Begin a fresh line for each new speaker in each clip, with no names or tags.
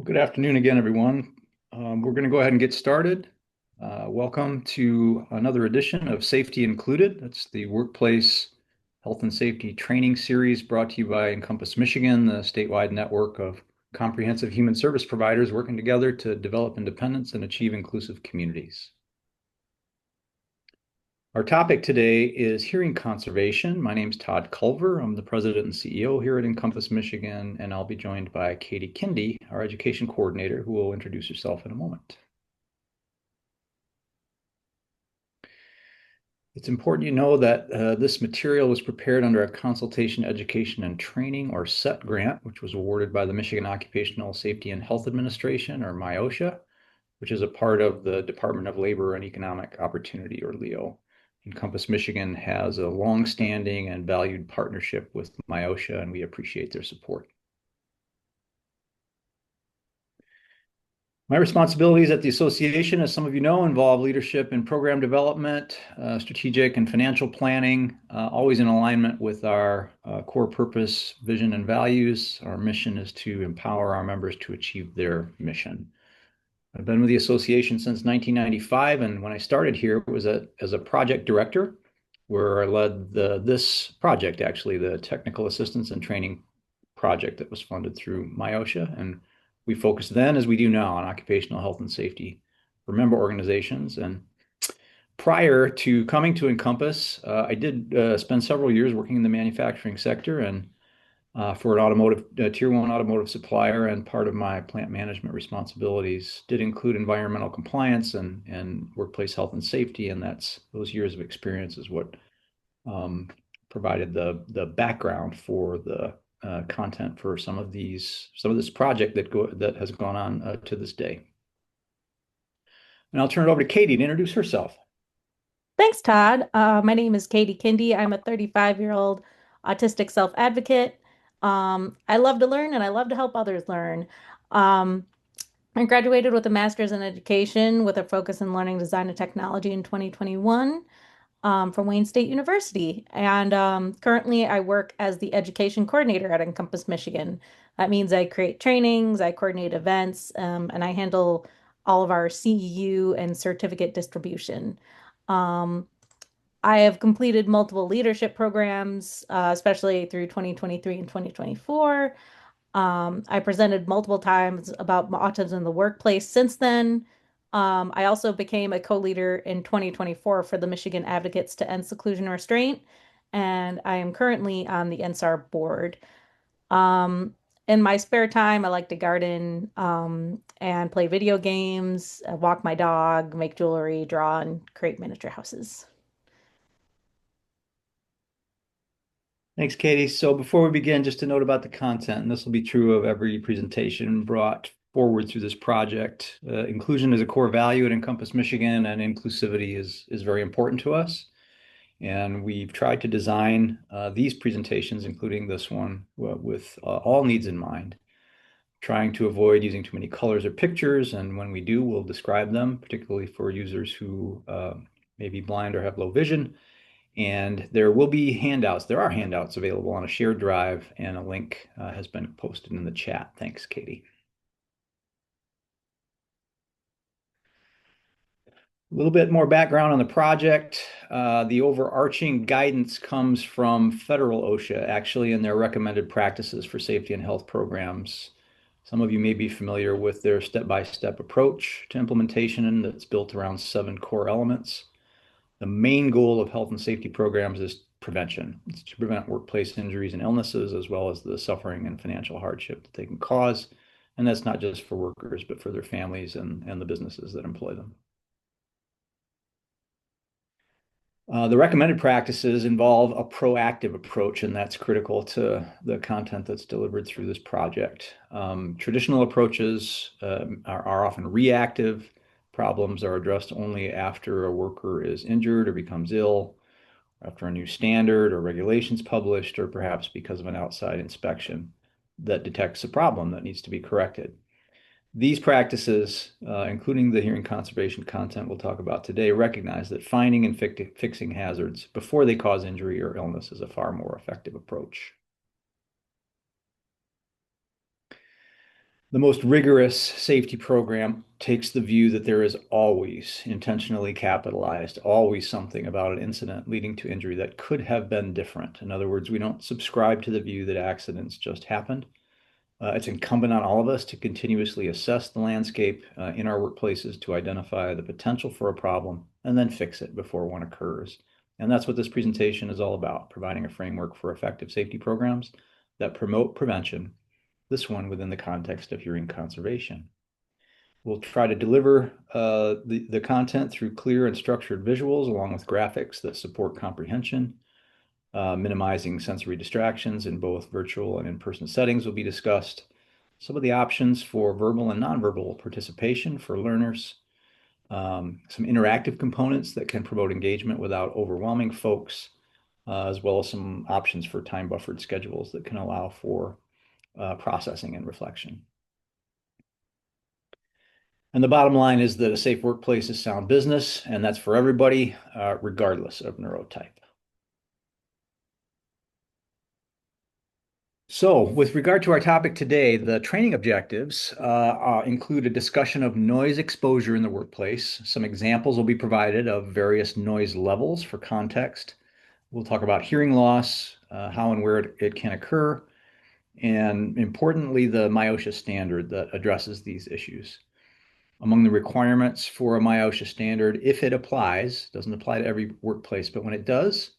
Well, good afternoon again, everyone. We're going to go ahead and get started. Welcome to another edition of Safety Included. That's the workplace health and safety training series brought to you by Encompass Michigan, the statewide network of comprehensive human service providers working together to develop independence and achieve inclusive communities. Our topic today is hearing conservation. My name is Todd Culver. I'm the president and CEO here at Encompass Michigan, and I'll be joined by Katie Kinde, our education coordinator, who will introduce herself in a moment. It's important you know that this material was prepared under a Consultation Education and Training, or CET grant, which was awarded by the Michigan Occupational Safety and Health Administration, or MIOSHA, which is a part of the Department of Labor and Economic Opportunity, or LEO. Encompass Michigan has a long-standing and valued partnership with MIOSHA, and we appreciate their support. My responsibilities at the association, as some of you know, involve leadership in program development, strategic and financial planning, always in alignment with our core purpose, vision, and values. Our mission is to empower our members to achieve their mission. I've been with the association since 1995, and when I started here, it was as a project director, where I led this project, actually, the Technical Assistance and Training project that was funded through MIOSHA. And we focused then, as we do now, on occupational health and safety for member organizations. And prior to coming to Encompass, I did spend several years working in the manufacturing sector and for an automotive tier one automotive supplier, and part of my plant management responsibilities did include environmental compliance and workplace health and safety, and those years of experience is what provided the background for the content for some of this project that has gone on to this day. And I'll turn it over to Katie to introduce herself.
Thanks, Todd. My name is Katie Kinde. I'm a 35-year-old autistic self-advocate. I love to learn and I love to help others learn. I graduated with a master's in education with a focus in learning design and technology in 2021 from Wayne State University. And currently I work as the education coordinator at Encompass Michigan. That means I create trainings, I coordinate events, and I handle all of our CEU and certificate distribution. Um, I have completed multiple leadership programs, especially through 2023 and 2024. I presented multiple times about autism in the workplace since then. I also became a co-leader in 2024 for the Michigan Advocates to End Seclusion and Restraint, and I am currently on the NSAR board. Um, in my spare time, I like to garden, and play video games, walk my dog, make jewelry, draw, and create miniature houses.
Thanks, Katie. So before we begin, just a note about the content, and this will be true of every presentation brought forward through this project. Inclusion is a core value at Encompass Michigan, and inclusivity is very important to us. And we've tried to design these presentations, including this one, with all needs in mind, trying to avoid using too many colors or pictures. And when we do, we'll describe them, particularly for users who may be blind or have low vision. And there will be handouts. There are handouts available on a shared drive, and a link has been posted in the chat. Thanks, Katie. A little bit more background on the project. The overarching guidance comes from federal OSHA, actually, and their recommended practices for safety and health programs. Some of you may be familiar with their step-by-step approach to implementation that's built around 7 core elements. The main goal of health and safety programs is prevention. It's to prevent workplace injuries and illnesses, as well as the suffering and financial hardship that they can cause. And that's not just for workers, but for their families and the businesses that employ them. The recommended practices involve a proactive approach, and that's critical to the content that's delivered through this project. Traditional approaches are often reactive. Problems are addressed only after a worker is injured or becomes ill, after a new standard or regulations published, or perhaps because of an outside inspection that detects a problem that needs to be corrected. These practices, including the hearing conservation content we'll talk about today, recognize that finding and fixing hazards before they cause injury or illness is a far more effective approach. The most rigorous safety program takes the view that there is always intentionally capitalized, always something about an incident leading to injury that could have been different. In other words, we don't subscribe to the view that accidents just happened. It's incumbent on all of us to continuously assess the landscape in our workplaces to identify the potential for a problem and then fix it before one occurs. And that's what this presentation is all about, providing a framework for effective safety programs that promote prevention, this one within the context of hearing conservation. We'll try to deliver the content through clear and structured visuals along with graphics that support comprehension. Minimizing sensory distractions in both virtual and in-person settings will be discussed. Some of the options for verbal and nonverbal participation for learners. Some interactive components that can promote engagement without overwhelming folks, as well as some options for time-buffered schedules that can allow for processing and reflection. And the bottom line is that a safe workplace is sound business, and that's for everybody, regardless of neurotype. So, with regard to our topic today, the training objectives include a discussion of noise exposure in the workplace. Some examples will be provided of various noise levels for context. We'll talk about hearing loss, how and where it can occur, and importantly, the MIOSHA standard that addresses these issues. Among the requirements for a MIOSHA standard, if it applies, doesn't apply to every workplace, but when it does,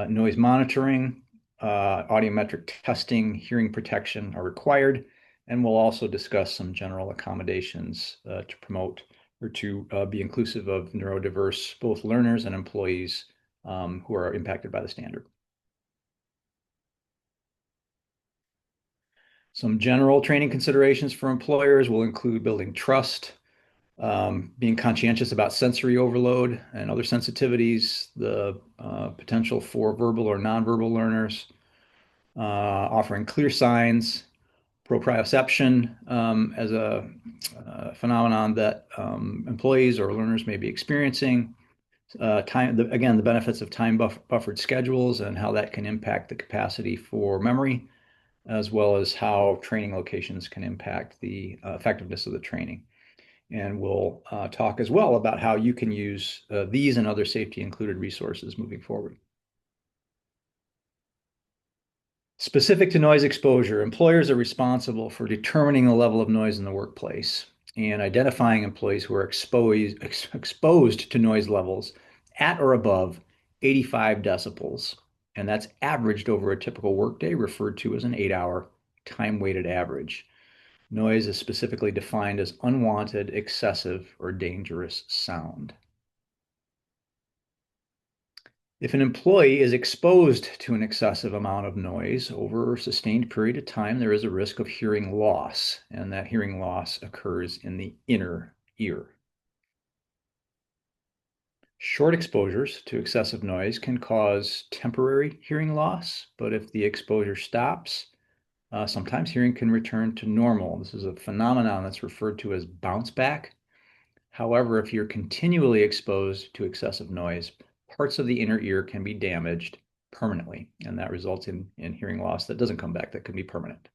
noise monitoring, audiometric testing, hearing protection are required, and we'll also discuss some general accommodations to promote or to be inclusive of neurodiverse, both learners and employees who are impacted by the standard. Some general training considerations for employers will include building trust, being conscientious about sensory overload and other sensitivities, the potential for verbal or nonverbal learners, offering clear signs, proprioception as a phenomenon that employees or learners may be experiencing. Again, the benefits of time-buffered schedules and how that can impact the capacity for memory, as well as how training locations can impact the effectiveness of the training. And we'll talk as well about how you can use these and other safety included resources moving forward. Specific to noise exposure, employers are responsible for determining the level of noise in the workplace and identifying employees who are exposed to noise levels at or above 85 decibels. And that's averaged over a typical workday, referred to as an 8-hour time-weighted average. Noise is specifically defined as unwanted, excessive, or dangerous sound. If an employee is exposed to an excessive amount of noise over a sustained period of time, there is a risk of hearing loss, and that hearing loss occurs in the inner ear. Short exposures to excessive noise can cause temporary hearing loss, but if the exposure stops, sometimes hearing can return to normal. This is a phenomenon that's referred to as bounce back. However, if you're continually exposed to excessive noise, parts of the inner ear can be damaged permanently, and that results in hearing loss that doesn't come back, that can be permanent.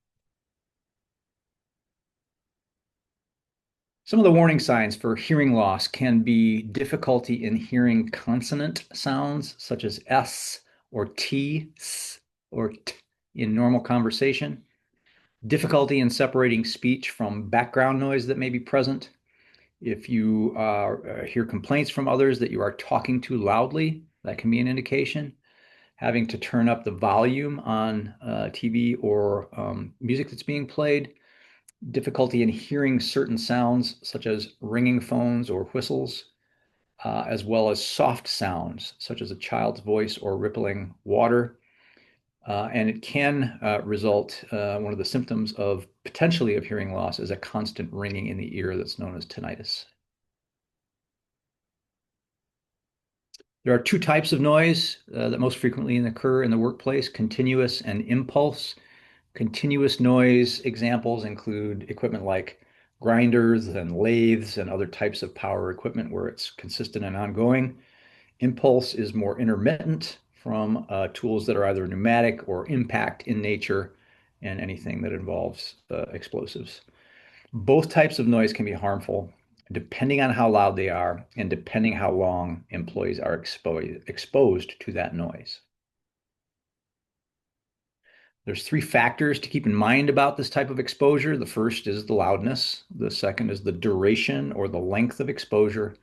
Some of the warning signs for hearing loss can be difficulty in hearing consonant sounds such as S or T, S or T in normal conversation, difficulty in separating speech from background noise that may be present. If you hear complaints from others that you are talking too loudly, that can be an indication. Having to turn up the volume on TV or music that's being played. Difficulty in hearing certain sounds, such as ringing phones or whistles, as well as soft sounds, such as a child's voice or rippling water. And it can result, one of the symptoms of potentially of hearing loss is a constant ringing in the ear that's known as tinnitus. There are two types of noise that most frequently occur in the workplace, continuous and impulse. Continuous noise examples include equipment like grinders and lathes and other types of power equipment where it's consistent and ongoing. Impulse is more intermittent from tools that are either pneumatic or impact in nature and anything that involves explosives. Both types of noise can be harmful depending on how loud they are and depending how long employees are exposed to that noise. There's three factors to keep in mind about this type of exposure. The first is the loudness. The second is the duration or the length of exposure.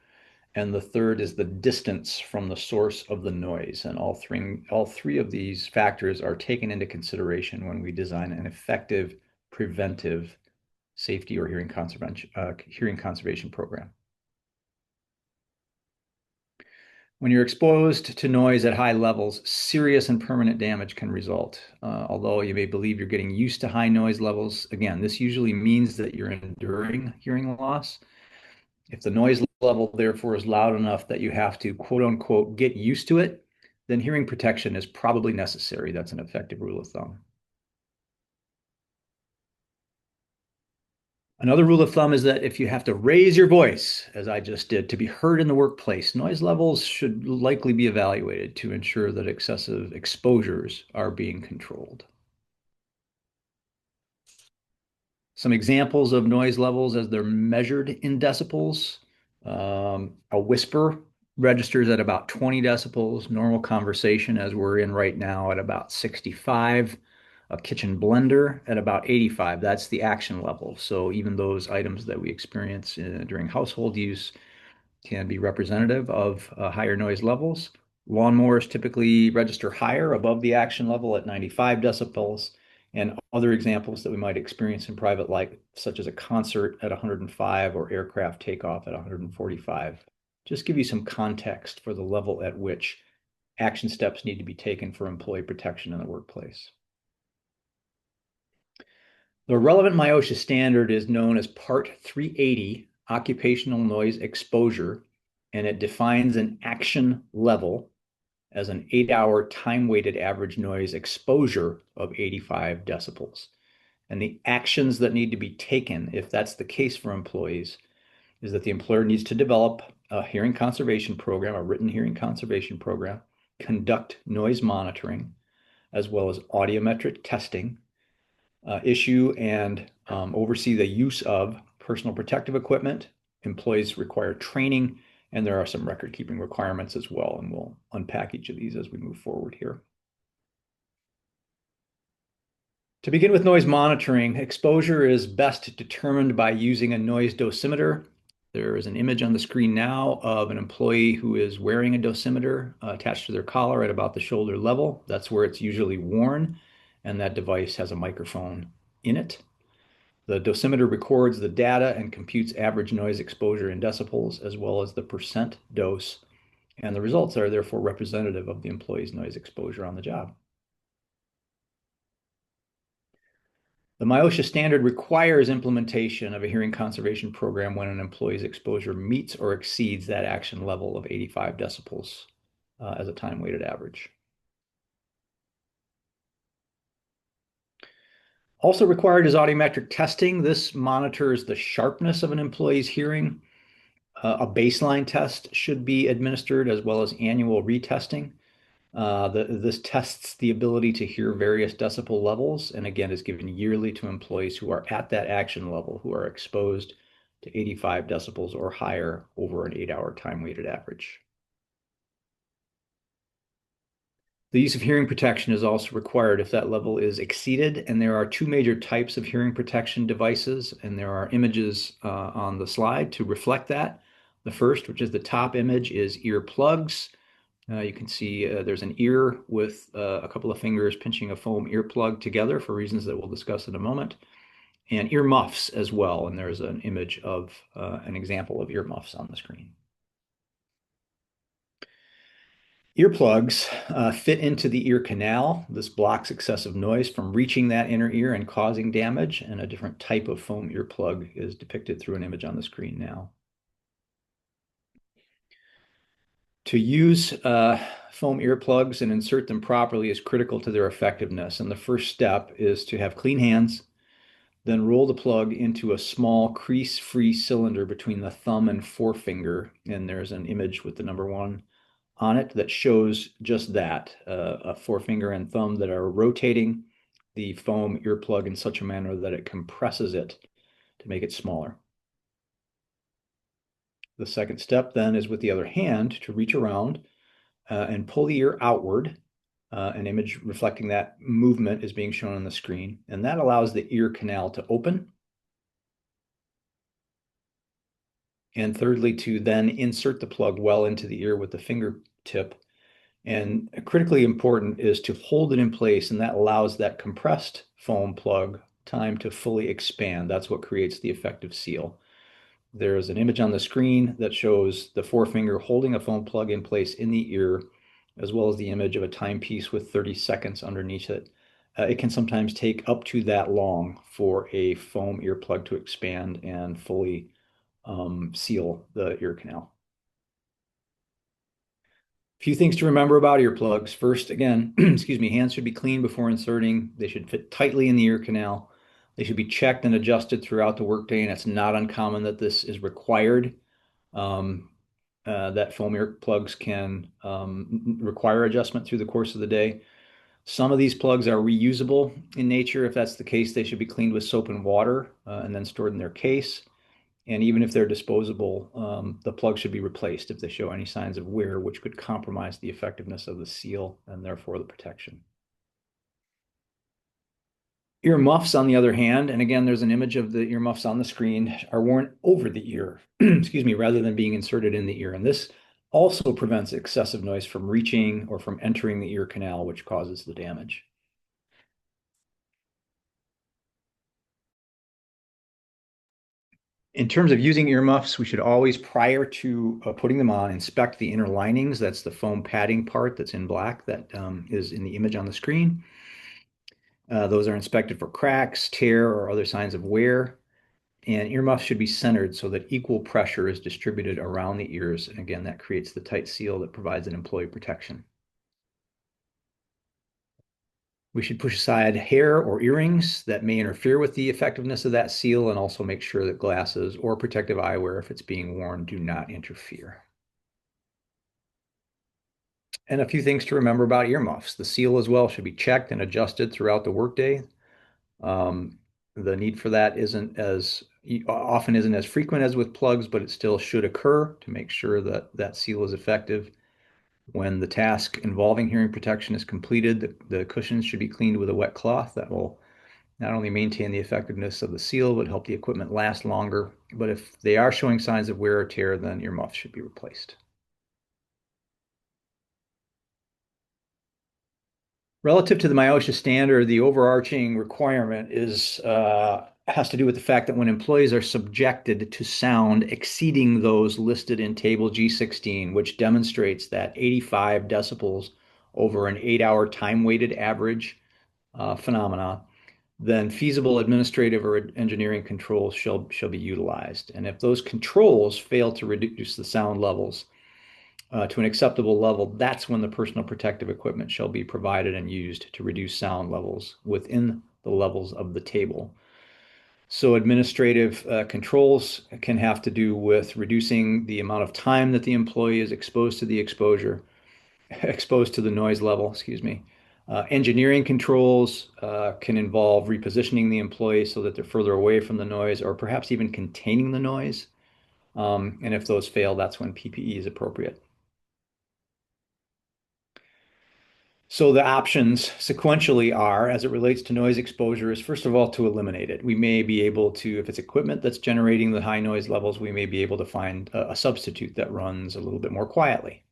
And the third is the distance from the source of the noise. And all three of these factors are taken into consideration when we design an effective preventive safety or hearing conservation program. When you're exposed to noise at high levels, serious and permanent damage can result. Although you may believe you're getting used to high noise levels, again, this usually means that you're enduring hearing loss. If the noise level, therefore, is loud enough that you have to, quote unquote, get used to it, then hearing protection is probably necessary. That's an effective rule of thumb. Another rule of thumb is that if you have to raise your voice, as I just did, to be heard in the workplace, noise levels should likely be evaluated to ensure that excessive exposures are being controlled. Some examples of noise levels as they're measured in decibels. A whisper registers at about 20 decibels, normal conversation, as we're in right now, at about 65, a kitchen blender at about 85. That's the action level. So even those items that we experience during household use can be representative of higher noise levels. Lawnmowers typically register higher above the action level at 95 decibels. And other examples that we might experience in private life, such as a concert at 105 or aircraft takeoff at 145. Just give you some context for the level at which action steps need to be taken for employee protection in the workplace. The relevant MIOSHA standard is known as Part 380, Occupational Noise Exposure, and it defines an action level as an 8-hour time-weighted average noise exposure of 85 decibels. And the actions that need to be taken, if that's the case for employees, is that the employer needs to develop a hearing conservation program, a written hearing conservation program, conduct noise monitoring, as well as audiometric testing, issue and oversee the use of personal protective equipment. Employees require training, and there are some record-keeping requirements as well, and we'll unpack each of these as we move forward here. To begin with noise monitoring, exposure is best determined by using a noise dosimeter. There is an image on the screen now of an employee who is wearing a dosimeter attached to their collar at about the shoulder level. That's where it's usually worn, and that device has a microphone in it. The dosimeter records the data and computes average noise exposure in decibels, as well as the percent dose, and the results are therefore representative of the employee's noise exposure on the job. The MIOSHA standard requires implementation of a hearing conservation program when an employee's exposure meets or exceeds that action level of 85 decibels as a time-weighted average. Also required is audiometric testing. This monitors the sharpness of an employee's hearing. A baseline test should be administered as well as annual retesting. This tests the ability to hear various decibel levels, and again is given yearly to employees who are at that action level, who are exposed to 85 decibels or higher over an 8-hour time-weighted average. The use of hearing protection is also required if that level is exceeded, and there are two major types of hearing protection devices, and there are images on the slide to reflect that. The first, which is the top image, is earplugs. You can see there's an ear with a couple of fingers pinching a foam earplug together for reasons that we'll discuss in a moment, and earmuffs as well. And there's an image of an example of earmuffs on the screen. Earplugs fit into the ear canal. This blocks excessive noise from reaching that inner ear and causing damage, and a different type of foam earplug is depicted through an image on the screen now. To use foam earplugs and insert them properly is critical to their effectiveness. And the first step is to have clean hands, then roll the plug into a small crease-free cylinder between the thumb and forefinger. And there's an image with the number 1 on it that shows just that, a forefinger and thumb that are rotating the foam earplug in such a manner that it compresses it to to make it smaller. The second step then is with the other hand to reach around and pull the ear outward. An image reflecting that movement is being shown on the screen, and that allows the ear canal to open. And thirdly, to then insert the plug well into the ear with the fingertip. And critically important is to hold it in place, and that allows that compressed foam plug time to fully expand. That's what creates the effective seal. There's an image on the screen that shows the forefinger holding a foam plug in place in the ear, as well as the image of a timepiece with 30 seconds underneath it. It can sometimes take up to that long for a foam earplug to expand and fully seal the ear canal. A few things to remember about earplugs. First, again, excuse me, hands should be clean before inserting. They should fit tightly in the ear canal. They should be checked and adjusted throughout the workday, and it's not uncommon that this is required. That foam earplugs can require adjustment through the course of the day. Some of these plugs are reusable in nature. If that's the case, they should be cleaned with soap and water and then stored in their case. And even if they're disposable, the plug should be replaced if they show any signs of wear, which could compromise the effectiveness of the seal and therefore the protection. Ear muffs, on the other hand, and again, there's an image of the ear muffs on the screen, are worn over the ear, excuse me, rather than being inserted in the ear. And this also prevents excessive noise from reaching or from entering the ear canal, which causes the damage. In terms of using earmuffs, we should always, prior to putting them on, inspect the inner linings. That's the foam padding part that's in black that is in the image on the screen. Those are inspected for cracks, tear, or other signs of wear. And earmuffs should be centered so that equal pressure is distributed around the ears. And again, that creates the tight seal that provides an employee protection. We should push aside hair or earrings that may interfere with the effectiveness of that seal, and also make sure that glasses or protective eyewear, if it's being worn, do not interfere. And a few things to remember about earmuffs. The seal as well should be checked and adjusted throughout the workday. The need for that isn't as frequent as with plugs, but it still should occur to make sure that that seal is effective. When the task involving hearing protection is completed, the cushions should be cleaned with a wet cloth. That will not only maintain the effectiveness of the seal, but help the equipment last longer. But if they are showing signs of wear or tear, then earmuffs should be replaced. Relative to the MIOSHA standard, the overarching requirement has to do with the fact that when employees are subjected to sound exceeding those listed in table G16, which demonstrates that 85 decibels over an 8-hour time-weighted average phenomena, then feasible administrative or engineering controls shall be utilized. And if those controls fail to reduce the sound levels to an acceptable level, that's when the personal protective equipment shall be provided and used to reduce sound levels within the levels of the table. So administrative controls can have to do with reducing the amount of time that the employee is exposed to the exposed to the noise level, excuse me. Engineering controls can involve repositioning the employee so that they're further away from the noise, or perhaps even containing the noise. And if those fail, that's when PPE is appropriate. So the options sequentially are, as it relates to noise exposure, is first of all to eliminate it. We may be able to, if it's equipment that's generating the high noise levels, we may be able to find a substitute that runs a little bit more quietly.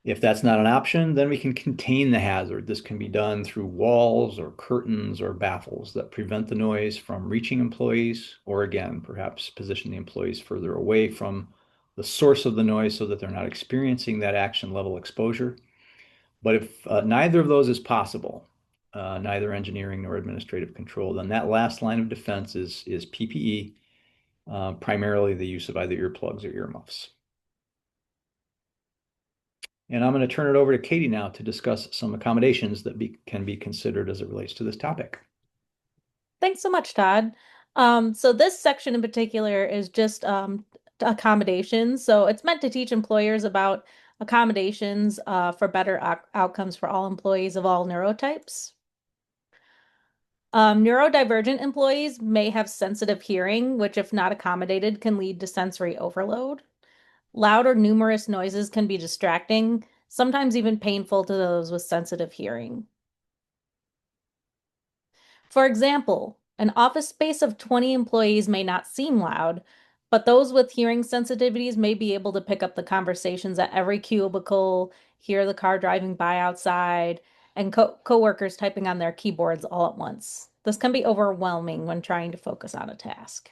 If that's not an option, then we can contain the hazard. This can be done through walls or curtains or baffles that prevent the noise from reaching employees, or again, perhaps position the employees further away from the source of the noise so that they're not experiencing that action level exposure. But if neither of those is possible, neither engineering nor administrative control, then that last line of defense is PPE, primarily the use of either earplugs or earmuffs. And I'm going to turn it over to Katie now to discuss some accommodations that can be considered as it relates to this topic.
Thanks so much, Todd. So this section in particular is just accommodations. So it's meant to teach employers about accommodations for better outcomes for all employees of all neurotypes. Neurodivergent employees may have sensitive hearing, which, if not accommodated, can lead to sensory overload. Loud or numerous noises can be distracting, sometimes even painful to those with sensitive hearing. For example, an office space of 20 employees may not seem loud, but those with hearing sensitivities may be able to pick up the conversations at every cubicle, hear the car driving by outside, and coworkers typing on their keyboards all at once. This can be overwhelming when trying to focus on a task.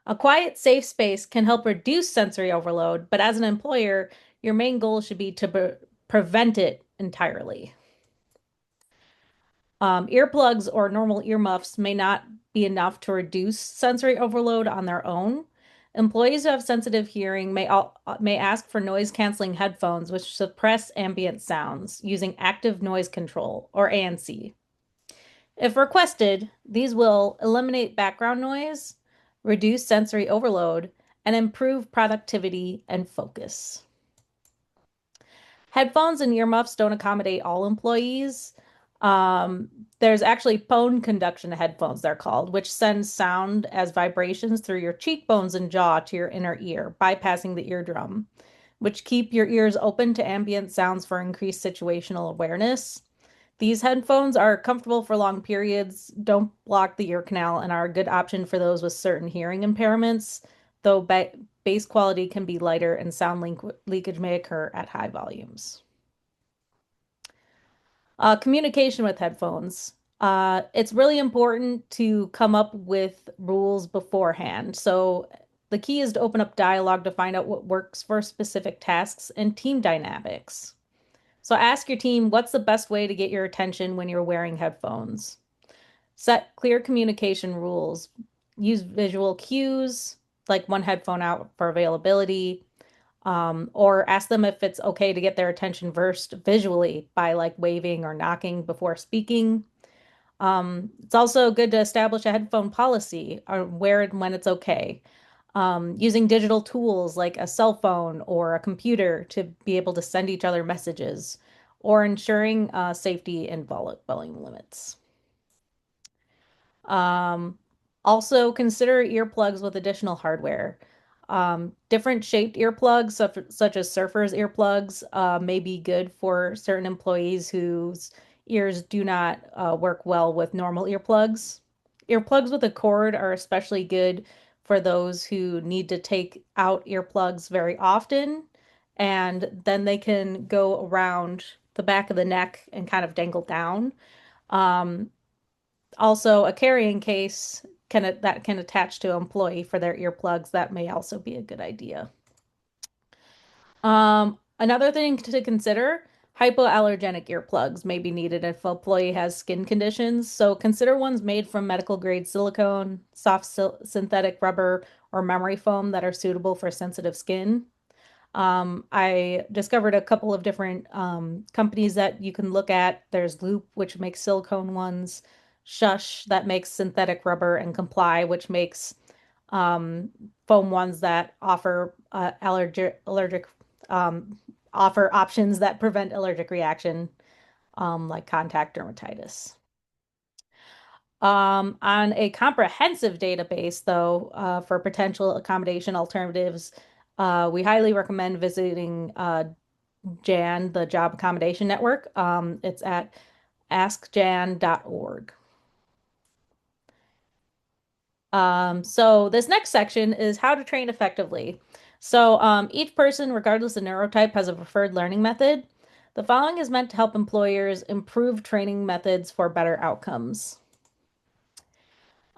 A quiet, safe space can help reduce sensory overload, but as an employer, your main goal should be to prevent it entirely. Earplugs or normal earmuffs may not be enough to reduce sensory overload on their own. Employees who have sensitive hearing may ask for noise-canceling headphones, which suppress ambient sounds using active noise control, or ANC. If requested, these will eliminate background noise, reduce sensory overload, and improve productivity and focus. Headphones and earmuffs don't accommodate all employees. Um, there's actually bone conduction headphones, they're called, which send sound as vibrations through your cheekbones and jaw to your inner ear, bypassing the eardrum, which keep your ears open to ambient sounds for increased situational awareness. These headphones are comfortable for long periods, don't block the ear canal, and are a good option for those with certain hearing impairments, though bass quality can be lighter and sound leakage may occur at high volumes. Communication with headphones. It's really important to come up with rules beforehand. So the key is to open up dialogue to find out what works for specific tasks and team dynamics. So ask your team, what's the best way to get your attention when you're wearing headphones? Set clear communication rules. Use visual cues, like one headphone out for availability, or ask them if it's okay to get their attention first visually by like waving or knocking before speaking. It's also good to establish a headphone policy on where and when it's okay. Using digital tools like a cell phone or a computer to be able to send each other messages, or ensuring safety and volume limits. Um, Also consider earplugs with additional hardware. Different shaped earplugs, such as surfers earplugs, may be good for certain employees whose ears do not work well with normal earplugs. Earplugs with a cord are especially good for those who need to take out earplugs very often, and then they can go around the back of the neck and kind of dangle down. Um, Also, a carrying case that can attach to an employee for their earplugs. That may also be a good idea. Another thing to consider, hypoallergenic earplugs may be needed if an employee has skin conditions. So consider ones made from medical grade silicone, soft synthetic rubber, or memory foam that are suitable for sensitive skin. I discovered a couple of different companies that you can look at. There's Loop, which makes silicone ones, Shush, that makes synthetic rubber, and Comply, which makes um, foam ones that offer allergic offer options that prevent allergic reaction, like contact dermatitis. On a comprehensive database, though, for potential accommodation alternatives, we highly recommend visiting JAN, the Job Accommodation Network. It's at askjan.org. So this next section is how to train effectively. So each person, regardless of neurotype, has a preferred learning method. The following is meant to help employers improve training methods for better outcomes.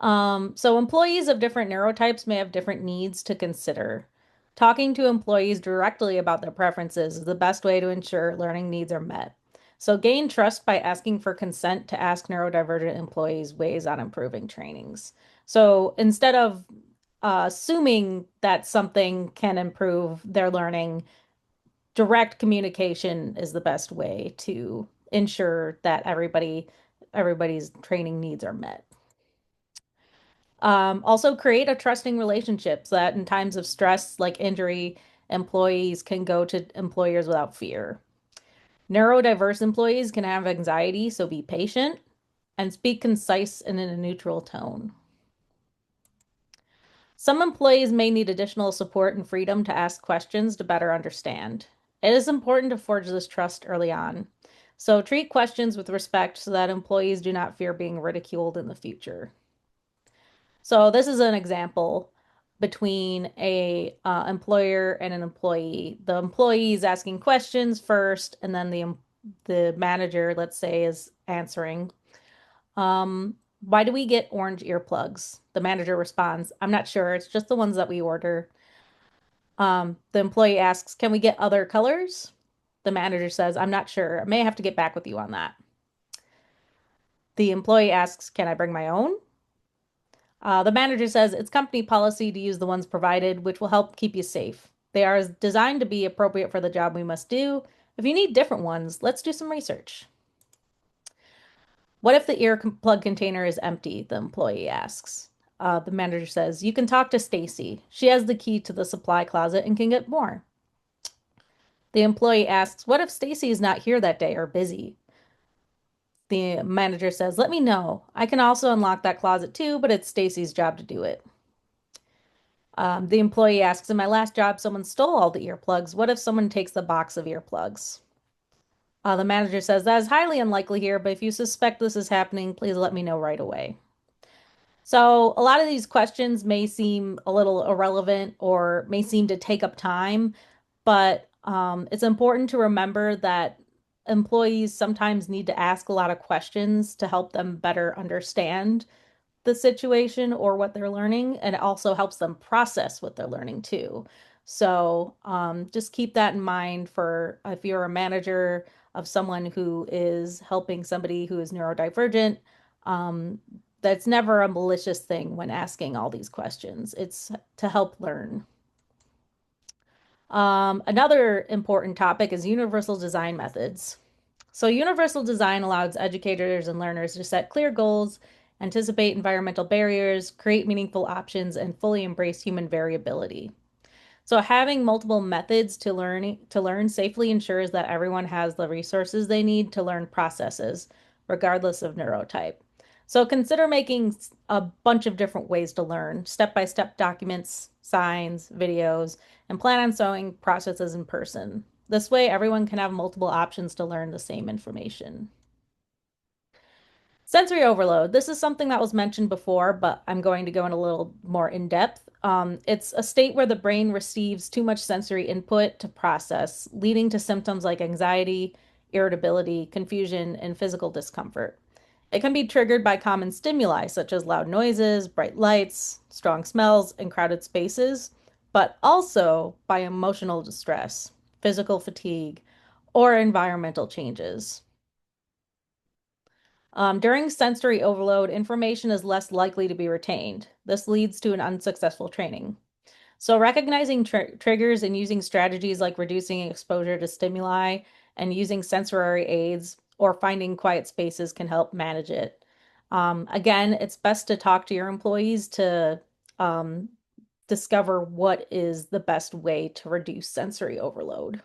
So employees of different neurotypes may have different needs to consider. Talking to employees directly about their preferences is the best way to ensure learning needs are met. So gain trust by asking for consent to ask neurodivergent employees ways on improving trainings. So instead of assuming that something can improve their learning, direct communication is the best way to ensure that everybody's training needs are met. Also create a trusting relationship so that in times of stress like injury, employees can go to employers without fear. Neurodiverse employees can have anxiety, so be patient. and speak concise and in a neutral tone. Some employees may need additional support and freedom to ask questions to better understand. It is important to forge this trust early on. So treat questions with respect so that employees do not fear being ridiculed in the future. So this is an example between a employer and an employee. The employee is asking questions first, and then the manager, let's say, is answering. Why do we get orange earplugs? The manager responds, I'm not sure. It's just the ones that we order. The employee asks, can we get other colors? The manager says, I'm not sure. I may have to get back with you on that. The employee asks, can I bring my own? The manager says it's company policy to use the ones provided, which will help keep you safe. They are designed to be appropriate for the job we must do. If you need different ones, let's do some research. What if the earplug container is empty? The employee asks. The manager says, you can talk to Stacy. She has the key to the supply closet and can get more. The employee asks, what if Stacy is not here that day or busy? The manager says, let me know. I can also unlock that closet too, but it's Stacy's job to do it. The employee asks, in my last job, someone stole all the earplugs. What if someone takes the box of earplugs? The manager says, that is highly unlikely here, but if you suspect this is happening, please let me know right away. So a lot of these questions may seem a little irrelevant or may seem to take up time, but it's important to remember that employees sometimes need to ask a lot of questions to help them better understand the situation or what they're learning, and it also helps them process what they're learning too. So just keep that in mind for if you're a manager of someone who is helping somebody who is neurodivergent. That's never a malicious thing when asking all these questions. It's to help learn. Another important topic is universal design methods. So universal design allows educators and learners to set clear goals, anticipate environmental barriers, create meaningful options, and fully embrace human variability. So having multiple methods to learn safely ensures that everyone has the resources they need to learn processes, regardless of neurotype. So consider making a bunch of different ways to learn, step-by-step documents, signs, videos, and plan on showing processes in person. This way, everyone can have multiple options to learn the same information. Sensory overload. This is something that was mentioned before, but I'm going to go in a little more in depth. It's a state where the brain receives too much sensory input to process, leading to symptoms like anxiety, irritability, confusion, and physical discomfort. It can be triggered by common stimuli such as loud noises, bright lights, strong smells, and crowded spaces, but also by emotional distress, physical fatigue, or environmental changes. During sensory overload, information is less likely to be retained. This leads to an unsuccessful training. So recognizing triggers and using strategies like reducing exposure to stimuli and using sensory aids or finding quiet spaces can help manage it. Again, it's best to talk to your employees to um, discover what is the best way to reduce sensory overload.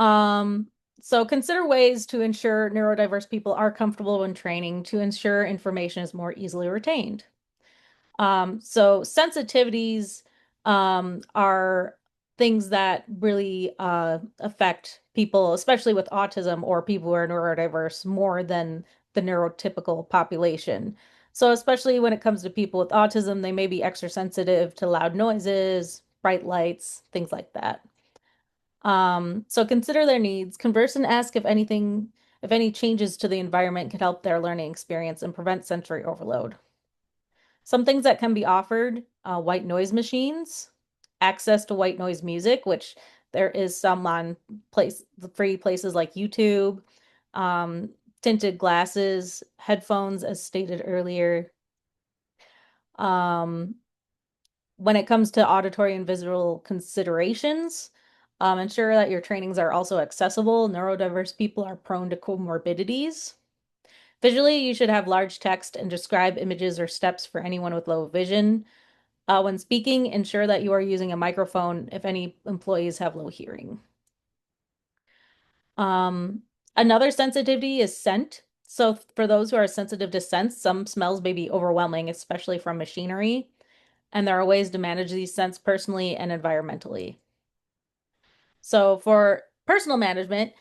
Um, so consider ways to ensure neurodiverse people are comfortable in training to ensure information is more easily retained. So sensitivities are things that really affect people, especially with autism or people who are neurodiverse, more than the neurotypical population. So especially when it comes to people with autism, they may be extra sensitive to loud noises, bright lights, things like that. So consider their needs, converse and ask if any changes to the environment can help their learning experience and prevent sensory overload. Some things that can be offered, white noise machines, access to white noise music, which there is some on free places like YouTube, um, tinted glasses, headphones, as stated earlier. Um, when it comes to auditory and visual considerations, ensure that your trainings are also accessible. Neurodiverse people are prone to comorbidities. Visually, you should have large text and describe images or steps for anyone with low vision. When speaking, ensure that you are using a microphone if any employees have low hearing. Um, Another sensitivity is scent. So for those who are sensitive to scents, some smells may be overwhelming, especially from machinery, and there are ways to manage these scents personally and environmentally. So for personal management,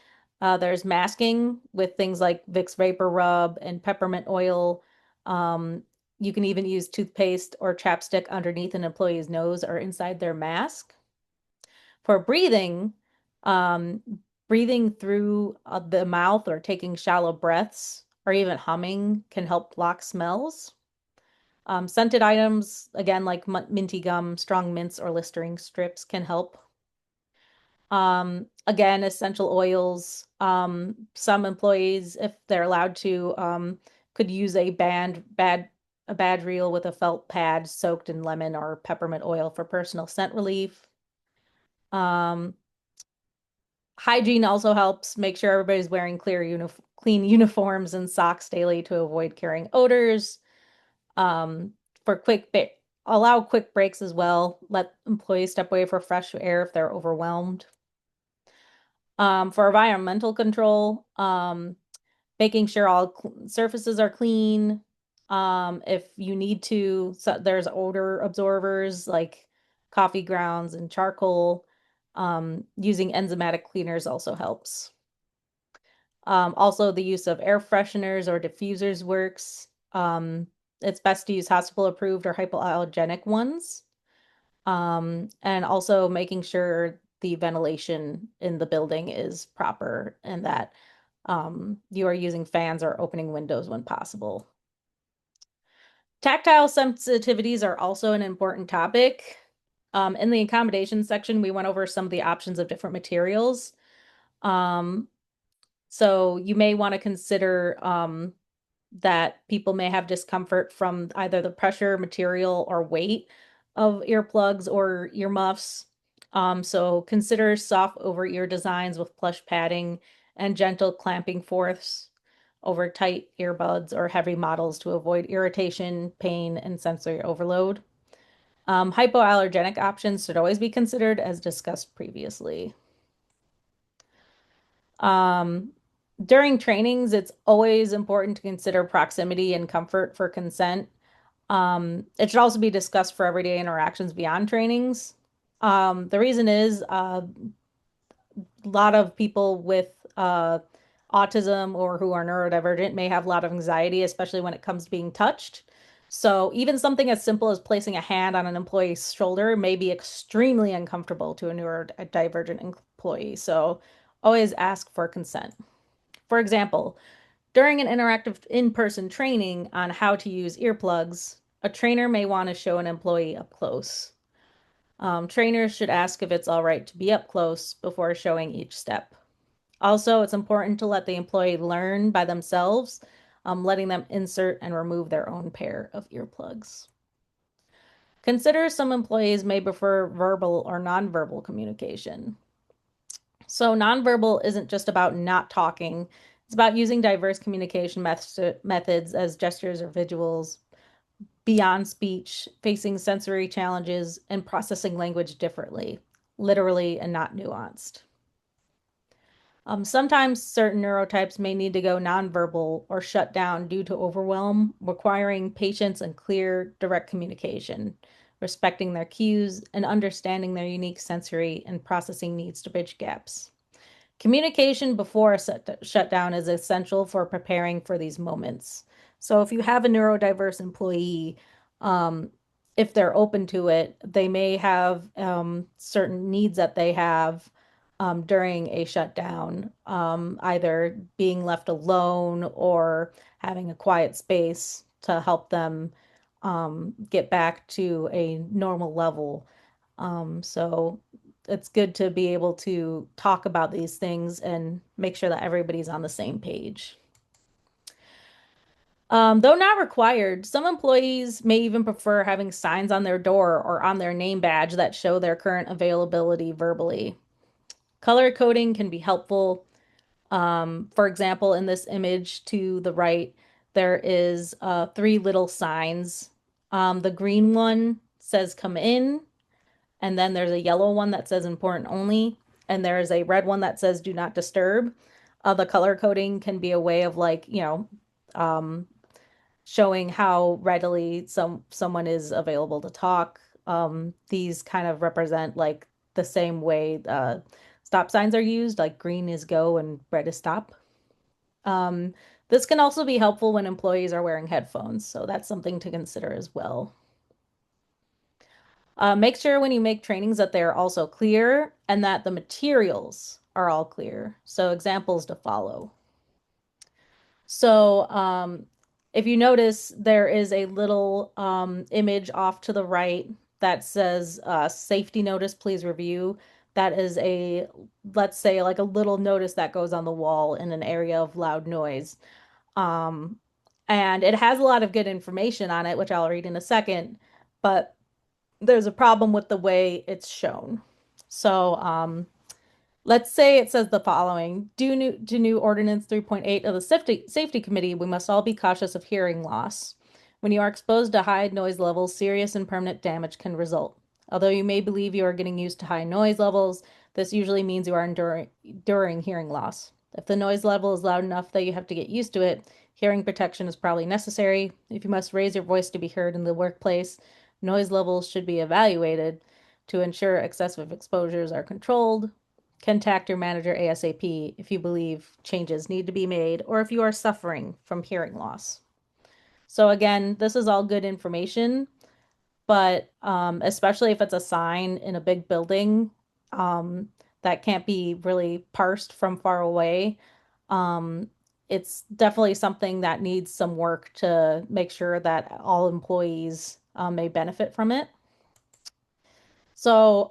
there's masking with things like Vicks Vapor Rub and peppermint oil. Um, you can even use toothpaste or chapstick underneath an employee's nose or inside their mask. For breathing, um, breathing through the mouth or taking shallow breaths or even humming can help block smells. Scented items, again, like minty gum, strong mints, or Listerine strips can help. Again, essential oils. Some employees, if they're allowed to, could use a bad reel with a felt pad soaked in lemon or peppermint oil for personal scent relief. Um, Hygiene also helps make sure everybody's wearing clean uniforms and socks daily to avoid carrying odors. Um, for allow quick breaks as well. Let employees step away for fresh air if they're overwhelmed. For environmental control, making sure all surfaces are clean. If you need to, so there's odor absorbers like coffee grounds and charcoal. Using enzymatic cleaners also helps. Also, the use of air fresheners or diffusers works. It's best to use hospital approved or hypoallergenic ones. And also making sure the ventilation in the building is proper and that you are using fans or opening windows when possible. Tactile sensitivities are also an important topic. In the accommodation section, we went over some of the options of different materials. Um, so you may want to consider that people may have discomfort from either the pressure, material, or weight of earplugs or earmuffs. So consider soft over-ear designs with plush padding and gentle clamping force over tight earbuds or heavy models to avoid irritation, pain, and sensory overload. Hypoallergenic options should always be considered as discussed previously. Um, During trainings, it's always important to consider proximity and comfort for consent. It should also be discussed for everyday interactions beyond trainings. The reason is a lot of people with autism or who are neurodivergent may have a lot of anxiety, especially when it comes to being touched. So even something as simple as placing a hand on an employee's shoulder may be extremely uncomfortable to a neurodivergent employee. So always ask for consent. For example, during an interactive in-person training on how to use earplugs, a trainer may want to show an employee up close. Trainers should ask if it's all right to be up close before showing each step. Also, it's important to let the employee learn by themselves, letting them insert and remove their own pair of earplugs. Consider some employees may prefer verbal or nonverbal communication. So, nonverbal isn't just about not talking, it's about using diverse communication methods as gestures or visuals, beyond speech, facing sensory challenges, and processing language differently, literally and not nuanced. Sometimes certain neurotypes may need to go nonverbal or shut down due to overwhelm, requiring patience and clear, direct communication, respecting their cues, and understanding their unique sensory and processing needs to bridge gaps. Communication before a shutdown is essential for preparing for these moments. So if you have a neurodiverse employee, um, if they're open to it, they may have certain needs that they have during a shutdown, either being left alone or having a quiet space to help them get back to a normal level. So it's good to be able to talk about these things and make sure that everybody's on the same page. Though not required, some employees may even prefer having signs on their door or on their name badge that show their current availability verbally. Color coding can be helpful. For example, in this image to the right, there is three little signs. The green one says come in, and then there's a yellow one that says important only, and there is a red one that says do not disturb. The color coding can be a way of like, um, showing how readily someone is available to talk. These kind of represent like the same way stop signs are used, like green is go and red is stop. Um, this can also be helpful when employees are wearing headphones, so that's something to consider as well. Make sure when you make trainings that they're also clear and that the materials are all clear. So examples to follow. So, if you notice, there is a little image off to the right that says safety notice, please review. That is a, let's say, like a little notice that goes on the wall in an area of loud noise. Um, and it has a lot of good information on it, which I'll read in a second, but there's a problem with the way it's shown. So, let's say it says the following. Due to new Ordinance 3.8 of the Safety Committee, we must all be cautious of hearing loss. When you are exposed to high noise levels, serious and permanent damage can result. Although you may believe you are getting used to high noise levels, this usually means you are enduring hearing loss. If the noise level is loud enough that you have to get used to it, hearing protection is probably necessary. If you must raise your voice to be heard in the workplace, noise levels should be evaluated to ensure excessive exposures are controlled. Contact your manager ASAP if you believe changes need to be made or if you are suffering from hearing loss. So again, this is all good information, but especially if it's a sign in a big building um, that can't be really parsed from far away, um, it's definitely something that needs some work to make sure that all employees may benefit from it. So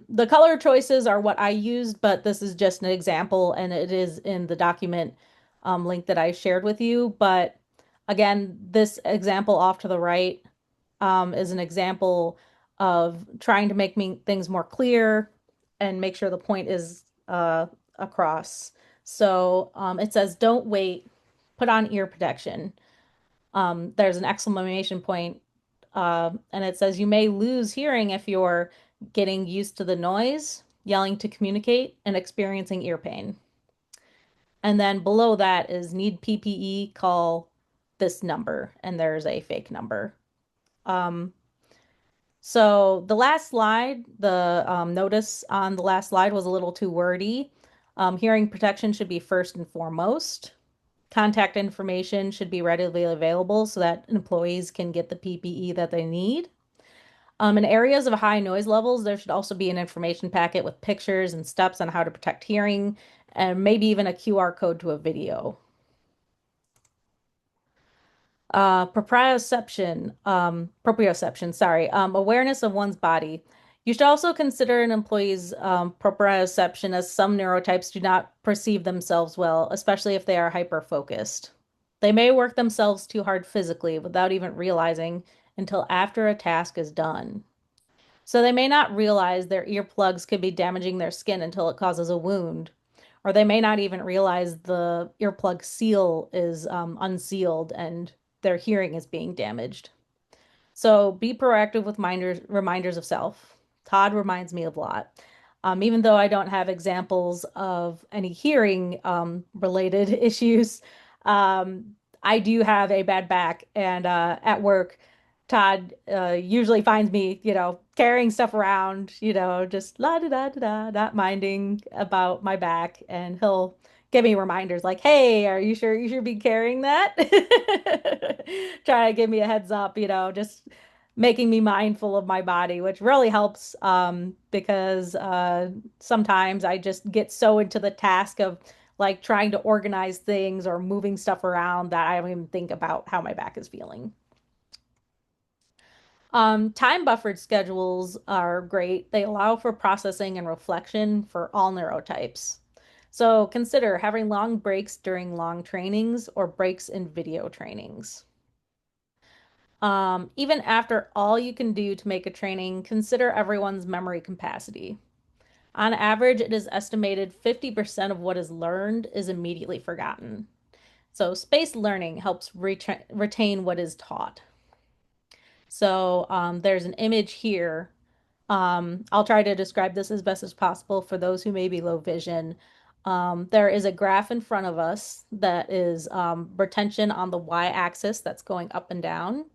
the color choices are what I used, but this is just an example and it is in the document link that I shared with you. But again, this example off to the right is an example of trying to make things more clear and make sure the point is across. So it says, don't wait, put on ear protection. There's an exclamation point, and it says you may lose hearing if you're getting used to the noise, yelling to communicate, and experiencing ear pain. And then below that is need PPE, call this number, and there's a fake number. Um, so the last slide, the notice on the last slide was a little too wordy. Hearing protection should be first and foremost. Contact information should be readily available so that employees can get the PPE that they need. In areas of high noise levels, there should also be an information packet with pictures and steps on how to protect hearing, and maybe even a QR code to a video. Proprioception, sorry, awareness of one's body. You should also consider an employee's proprioception, as some neurotypes do not perceive themselves well, especially if they are hyper-focused. They may work themselves too hard physically without even realizing until after a task is done. So they may not realize their earplugs could be damaging their skin until it causes a wound, or they may not even realize the earplug seal is unsealed and their hearing is being damaged. So be proactive with reminders of self. Todd reminds me of a lot. Even though I don't have examples of any hearing related issues, I do have a bad back, and at work, Todd usually finds me, carrying stuff around, just la da da da da, not minding about my back, and he'll give me reminders like, "Hey, are you sure you should be carrying that?" Try to give me a heads up, just making me mindful of my body, which really helps because sometimes I just get so into the task of like trying to organize things or moving stuff around that I don't even think about how my back is feeling. Time buffered schedules are great. They allow for processing and reflection for all neurotypes. So consider having long breaks during long trainings or breaks in video trainings. Even after all you can do to make a training, consider everyone's memory capacity. On average, it is estimated 50% of what is learned is immediately forgotten. So spaced learning helps retain what is taught. So there's an image here. I'll try to describe this as best as possible for those who may be low vision. There is a graph in front of us that is retention on the y-axis that's going up and down.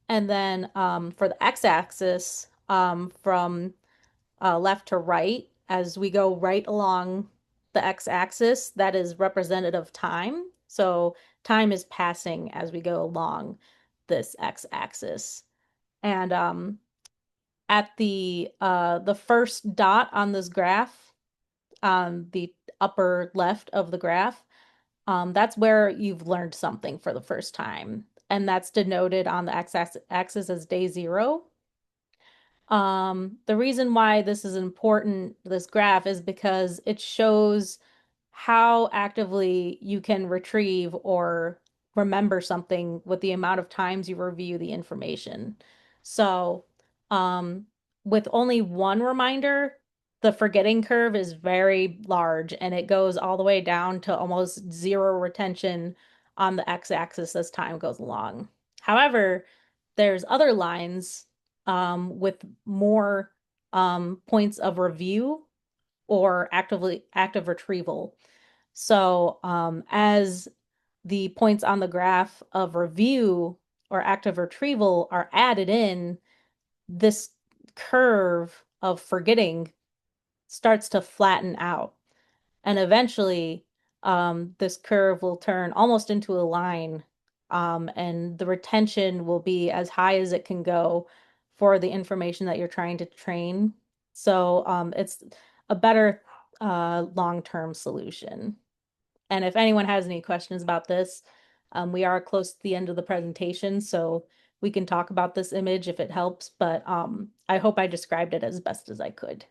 And then for the x-axis, from left to right, as we go right along the x-axis, that is representative of time. So time is passing as we go along this x-axis. And at the first dot on this graph, on the upper left of the graph, that's where you've learned something for the first time. And that's denoted on the x-axis as day zero. The reason why this is important, this graph, is because it shows how actively you can retrieve or remember something with the amount of times you review the information. So, um, with only one reminder, the forgetting curve is very large and it goes all the way down to almost zero retention on the x-axis as time goes along. However, there's other lines with more points of review or active retrieval. So as the points on the graph of review or active retrieval are added in, this curve of forgetting starts to flatten out. And eventually, this curve will turn almost into a line, and the retention will be as high as it can go for the information that you're trying to train. So, it's a better long-term solution. And if anyone has any questions about this, we are close to the end of the presentation, so we can talk about this image if it helps, but I hope I described it as best as I could.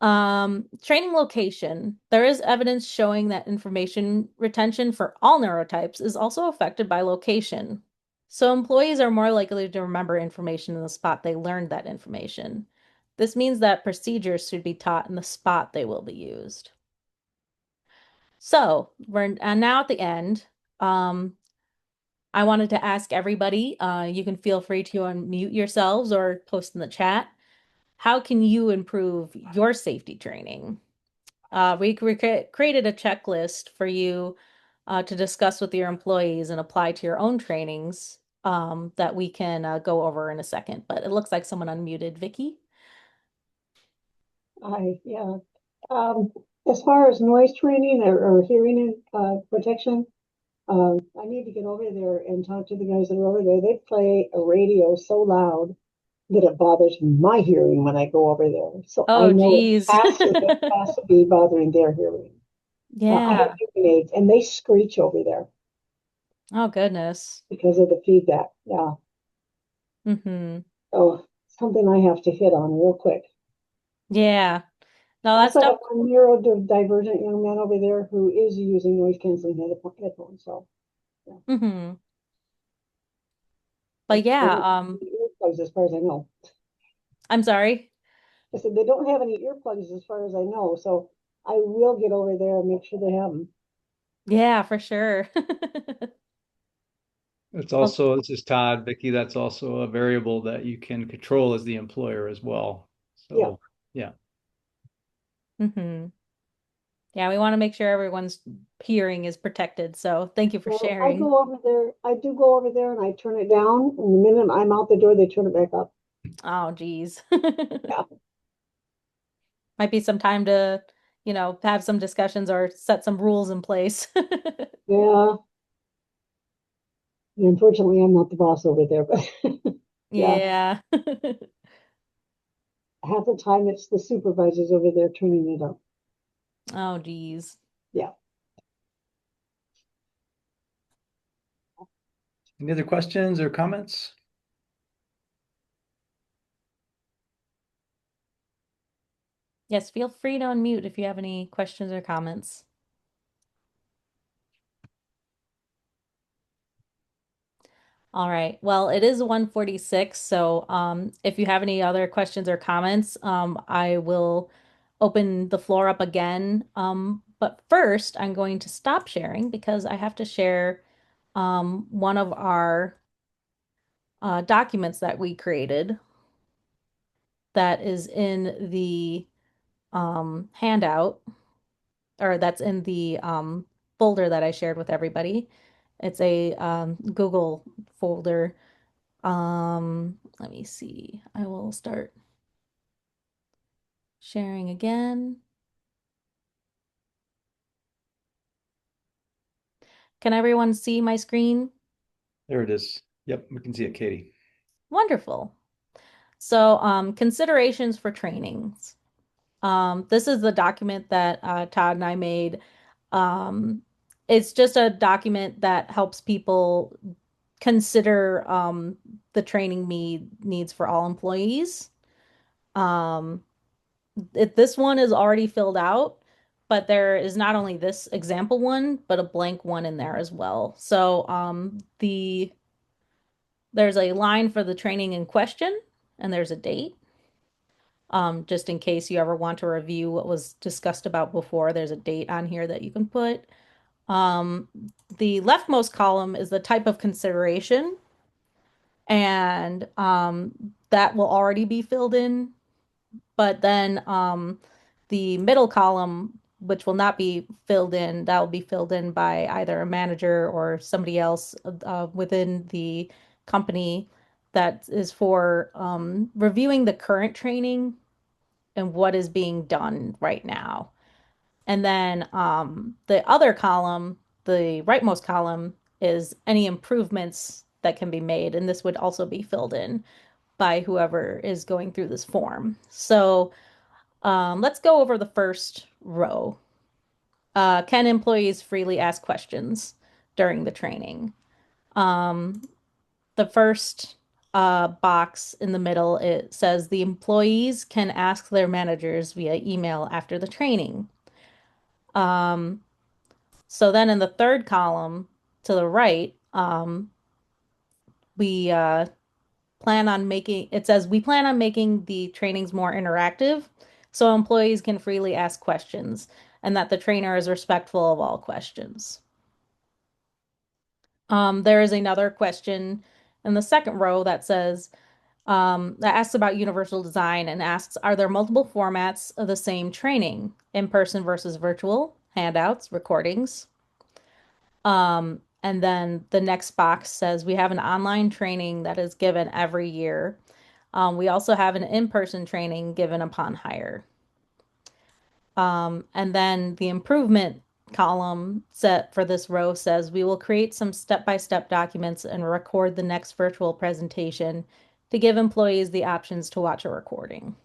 Training location. There is evidence showing that information retention for all neurotypes is also affected by location. So employees are more likely to remember information in the spot they learned that information. This means that procedures should be taught in the spot they will be used. So we're now at the end. Um, I wanted to ask everybody, you can feel free to unmute yourselves or post in the chat. How can you improve your safety training? We created a checklist for you to discuss with your employees and apply to your own trainings that we can go over in a second. But it looks like someone unmuted. Vicky?
Yeah. Um, as far as noise training or hearing protection, I need to get over there and talk to the guys that are over there. They play a radio so loud that it bothers my hearing when I go over there. So I
Oh,
know
geez.
it has to be bothering their hearing. I have
Yeah.
hearing aids and they screech over there
Oh, goodness.
because of the feedback. Yeah.
Mm-hmm.
Oh, something I have to hit on real quick.
Yeah. No,
I
that
also have
stuff.
one neurodivergent young man over there who is using noise canceling headphones. So yeah.
Mm-hmm. But
They
yeah,
don't have any earplugs as far as I know.
I'm sorry.
I said they don't have any earplugs as far as I know. So I will get over there and make sure they have them.
Yeah, for sure.
It's
Well,
also, this is Todd, Vicky, that's also a variable that you can control as the employer as well.
Yeah.
So, yeah.
mm-hmm. Yeah, we want to make sure everyone's hearing is protected. So thank you for
Well, I
sharing.
go over there. I do go over there and I turn it down. And the minute I'm out the door, they turn it back up.
Oh, geez.
Yeah.
Might be some time to, have some discussions or set some rules in place.
Yeah. And unfortunately, I'm not the boss over there, but yeah,
Yeah.
half the time it's the supervisors over there turning it up.
Oh, geez.
Yeah.
Any other questions or comments?
Yes, feel free to unmute if you have any questions or comments. All right. Well, it is 1:46, so if you have any other questions or comments, I will open the floor up again. But first, I'm going to stop sharing because I have to share one of our documents that we created that is in the handout. or that's in the folder that I shared with everybody. It's a Google folder. Let me see. I will start sharing again. Can everyone see my screen?
There it is. Yep, we can see it, Katie.
Wonderful. So, considerations for trainings. This is the document that Todd and I made. Um, it's just a document that helps people consider the training needs for all employees. Um, this one is already filled out, but there is not only this example one, but a blank one in there as well. So there's a line for the training in question, and there's a date. Just in case you ever want to review what was discussed about before, there's a date on here that you can put. Um, the leftmost column is the type of consideration, and that will already be filled in. But then the middle column, which will not be filled in, that will be filled in by either a manager or somebody else within the company that is for reviewing the current training and what is being done right now. And then the other column, the rightmost column, is any improvements that can be made. And this would also be filled in by whoever is going through this form. So let's go over the first row. Can employees freely ask questions during the training? Um, the first box in the middle, it says the employees can ask their managers via email after the training. Um, so then in the third column to the right, we plan on making, it says we plan on making the trainings more interactive so employees can freely ask questions and that the trainer is respectful of all questions. There is another question in the second row that says, that asks about universal design and asks, are there multiple formats of the same training, in-person versus virtual, handouts, recordings? And then the next box says we have an online training that is given every year. We also have an in-person training given upon hire. And then the improvement column set for this row says we will create some step-by-step documents and record the next virtual presentation to give employees the options to watch a recording.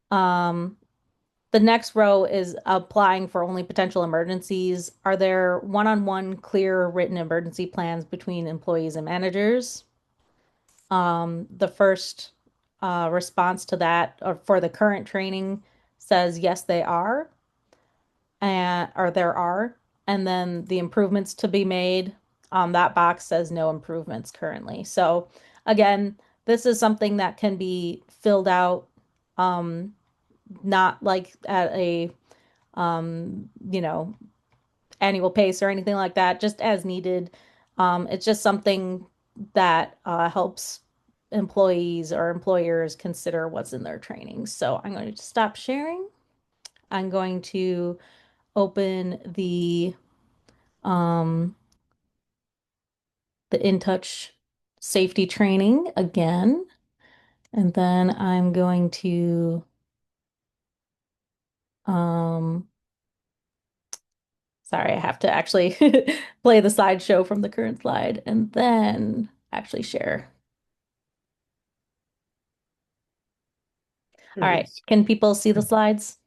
The next row is applying for only potential emergencies. Are there one-on-one clear written emergency plans between employees and managers? The first response to that or for the current training says yes, they are, and or there are. And then the improvements to be made, that box says no improvements currently. So again, this is something that can be filled out, not like at a you know, annual pace or anything like that, just as needed. It's just something that helps employees or employers consider what's in their training. So I'm going to stop sharing. I'm going to open um, the InTouch safety training again, and then I'm going to um, sorry, I have to actually play the slideshow from the current slide and then actually share.
There
All
it
right,
is.
can people see the slides?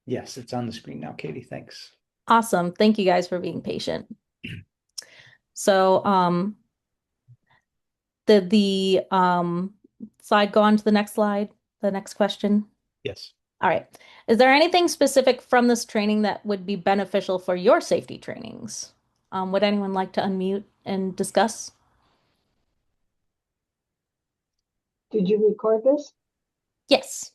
Yes, it's on the screen now, Katie. Thanks.
Awesome. Thank you guys for being patient. So, did the slide go on to the next slide? The next question?
Yes.
All right. Is there anything specific from this training that would be beneficial for your safety trainings? Would anyone like to unmute and discuss?
Did you record this?
Yes.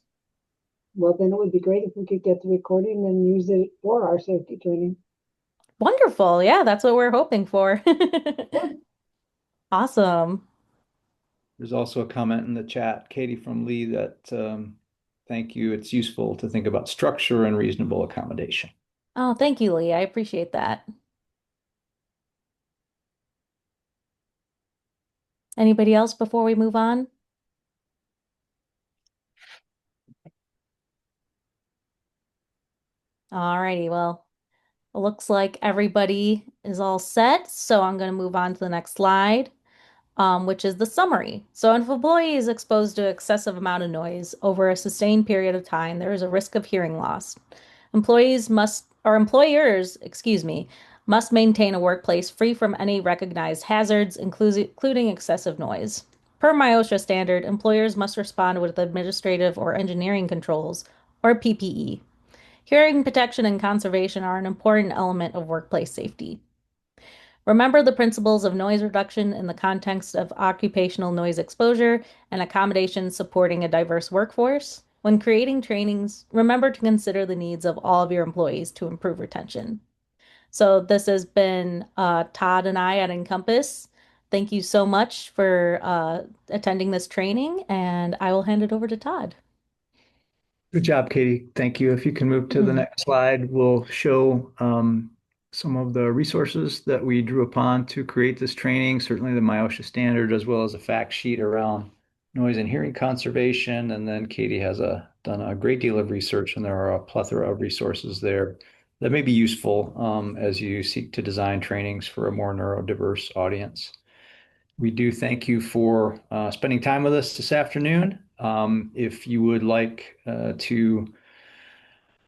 Well, then it would be great if we could get the recording and use it for our safety training.
Wonderful. Yeah, that's what we're hoping for. Awesome.
There's also a comment in the chat, Katie from Lee, that Thank you. It's useful to think about structure and reasonable accommodation.
Oh, thank you, Lee. I appreciate that. Anybody else before we move on? Alrighty, well, it looks like everybody is all set, so I'm going to move on to the next slide, which is the summary. So if an employee is exposed to excessive amount of noise over a sustained period of time, there is a risk of hearing loss. Employers, excuse me, must maintain a workplace free from any recognized hazards, including excessive noise. Per MIOSHA standard, employers must respond with administrative or engineering controls, or PPE. Hearing protection and conservation are an important element of workplace safety. Remember the principles of noise reduction in the context of occupational noise exposure and accommodations supporting a diverse workforce. When creating trainings, remember to consider the needs of all of your employees to improve retention. So this has been Todd and I at Encompass. Thank you so much for attending this training, and I will hand it over to Todd.
Good job, Katie. Thank you. If you can move to the next slide, we'll show some of the resources that we drew upon to create this training, certainly the MIOSHA standard, as well as a fact sheet around noise and hearing conservation. And then Katie has done a great deal of research, and there are a plethora of resources there that may be useful as you seek to design trainings for a more neurodiverse audience. We do thank you for spending time with us this afternoon. If you would like to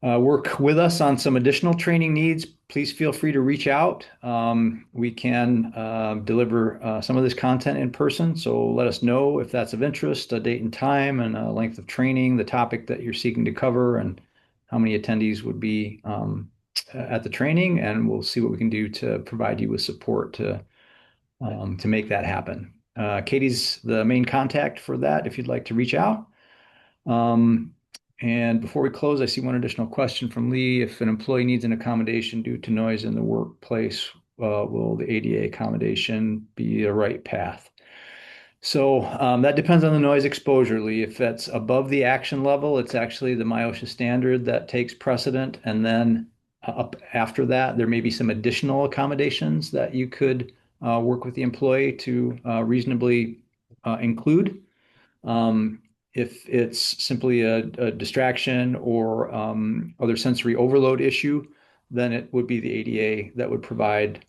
work with us on some additional training needs, please feel free to reach out. We can deliver some of this content in person, so let us know if that's of interest, a date and time, and a length of training, the topic that you're seeking to cover, and how many attendees would be at the training, and we'll see what we can do to provide you with support to make that happen. Katie's the main contact for that if you'd like to reach out. And before we close, I see one additional question from Lee. If an employee needs an accommodation due to noise in the workplace, will the ADA accommodation be the right path? So that depends on the noise exposure, Lee. If that's above the action level, it's actually the MIOSHA standard that takes precedent. And then up after that, there may be some additional accommodations that you could work with the employee to reasonably include. If it's simply a distraction or other sensory overload issue, then it would be the ADA that would provide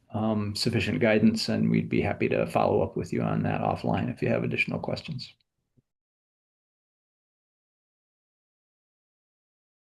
sufficient guidance, and we'd be happy to follow up with you on that offline if you have additional questions.